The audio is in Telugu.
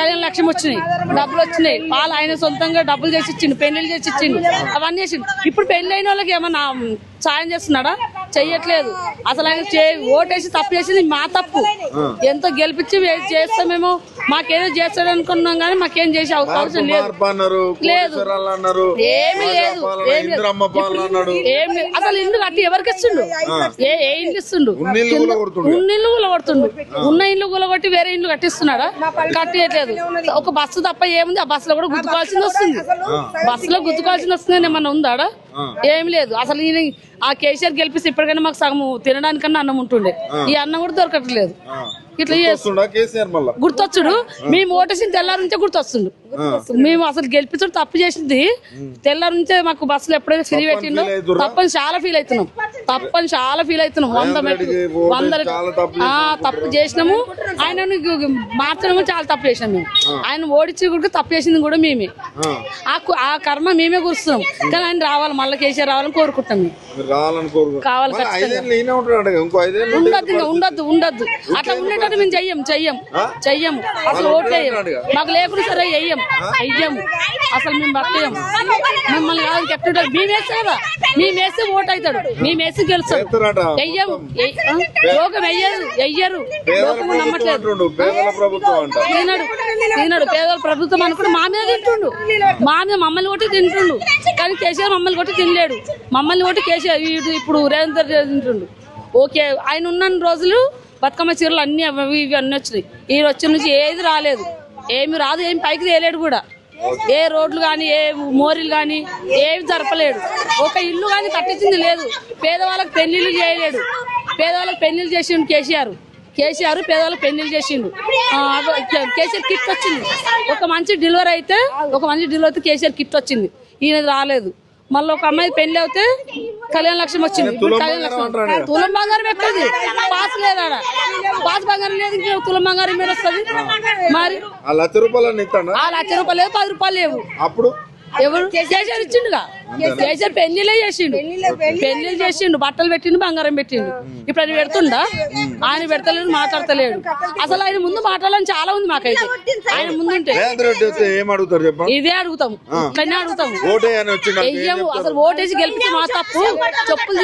కళ్యాణ లక్ష్యం వచ్చినాయి, డబ్బులు వచ్చినాయి, పాలు ఆయన సొంతంగా డబ్బులు చేసి ఇచ్చిండు, పెళ్లిళ్ళు చేసి ఇచ్చిండు, అవన్నీ చేసిండు. ఇప్పుడు పెళ్లి అయిన వాళ్ళకి ఏమన్నా సాయం చేస్తున్నాడా? చెయ్యట్లేదు. అసలు ఆయన ఓటేసి తప్పు చేసింది మా తప్పు. ఎంతో గెలిపించి చేస్తామేమో, మాకేదో చేస్తాడు అనుకున్నాం కానీ మాకేం చేసే అవకాశం లేదు. ఏమి లేదు, ఏమి అసలు ఇల్లు కట్టి ఎవరికి ఇస్తుండు? ఏ ఇల్లు ఇస్తుండు? ఉన్న ఇల్లు కూలగొడుతుండు. ఉన్న ఇల్లు కూలగొట్టి వేరే ఇల్లు కట్టిస్తున్నాడా? కట్టియట్లేదు. ఒక బస్సు తప్ప ఏముంది? ఆ బస్సులో కూడా గుర్తుకోవాల్సింది వస్తుంది. బస్సులో గుర్తుకోవాల్సింది వస్తుంది ఏమన్నా ఉందాడా? ఏమి లేదు. అసలు ఆ కేసీఆర్ గెలిపిస్తే ఇప్పటికైనా మాకు సగం తినడానికన్నా అన్నం ఉంటుండే. ఈ అన్నం కూడా దొరకట్లేదు. ఇట్లా గుర్తొచ్చుడు. మేము ఓటేసిన తెల్లారి నుంచే గుర్తొస్తుండు. మేము అసలు గెలిపించడం తప్పు చేసింది తెల్లారి నుంచే. మాకు బస్సులు ఎప్పుడైతే ఫ్రీ పెట్టిండో తప్పని చాలా ఫీల్ అవుతున్నాం. తప్పు చేసినాము. ఆయన మార్చడము చాలా తప్పు చేసినాం. మేము ఆయన ఓడించి కూడా తప్పు చేసింది కూడా మేమే. ఆ కర్మ మేమే కూర్చున్నాం. కానీ ఆయన రావాలి, మళ్ళీ కేసీఆర్ రావాలని కోరుకుంటాం. మేము కావాలి. ఉండద్దు అట్లా ఉండేటట్టు మేము చెయ్యము. అసలు ఓట్లు వేయం. మాకు లేకుండా సరే వెయ్యము. అసలు మేము బట్టేయం. మిమ్మల్ని కాదు కెప్టెన్ మేము వేస్తే కదా, మేము వేస్తే ఓటు అవుతాడు, మేము వేసి గెలుస్తాడు. వెయ్యము. లోకం వెయ్యరు. లోకం నమ్మట్లేదు. తినడు. పేదల ప్రభుత్వం అనుకుంటే మా మీద తింటుండు. మా మీద మమ్మల్ని కొట్టి తింటుండు. కానీ కేసీఆర్ మమ్మల్ని కొట్టి తినలేడు. మమ్మల్ని కొట్టి కేసీఆర్ ఇప్పుడు రేవంత్ రెడ్డి తింటుండు. ఓకే, ఆయన ఉన్న రోజులు బతుకమ్మ చీరలు అన్ని ఇవి అన్నీ వచ్చినాయి. ఈ వచ్చిన నుంచి ఏది రాలేదు, ఏమి రాదు, ఏమి పైకి తేలేడు కూడా. ఏ రోడ్లు కానీ, ఏ మోరీలు కానీ ఏమి జరపలేడు. ఒక ఇల్లు కానీ కట్టించింది లేదు. పేదవాళ్ళకి పెళ్లిళ్ళు చేయలేడు. పేదవాళ్ళకి పెళ్లిళ్ళు చేసిండు కేసీఆర్. పేదవాళ్ళకి పెళ్లిళ్ళు చేసిండు. కేసీఆర్ కిట్ వచ్చింది. ఒక మంచి డెలివరీ అయితే కేసీఆర్ కిట్ వచ్చింది. ఈయన రాలేదు. మళ్ళీ ఒక అమ్మాయి పెళ్లి అవుతే కళ్యాణ లక్ష్యం వచ్చింది. తులం బంగారం ఎక్కడిది? పాస్ లేదా? పాస్ బంగారం లేదు, ఇంకా తులం బంగారం మీద వస్తుంది. మరి ఆ లక్ష రూపాయలు లేదు, 10 రూపాయలు లేవు. అప్పుడు ఎవరు? కేసీఆర్ ఇచ్చిండుగా. కేసీఆర్ పెళ్లిళ్ళే చేసిండు, బట్టలు పెట్టిండు, బంగారం పెట్టిండు. ఇప్పుడు ఆయన పెడుతుండా? ఆయన పెడతలేడు, మాట్లాడతలేడు. అసలు ఆయన ముందు మాట్లాడాలని చాలా ఉంది మాకైతే. ఆయన ముందుంటే ఇదే అడుగుతాము, ఇట్లనే అడుగుతాము. అసలు ఓటేసి గెలిపితే మా తప్పు చెప్పులు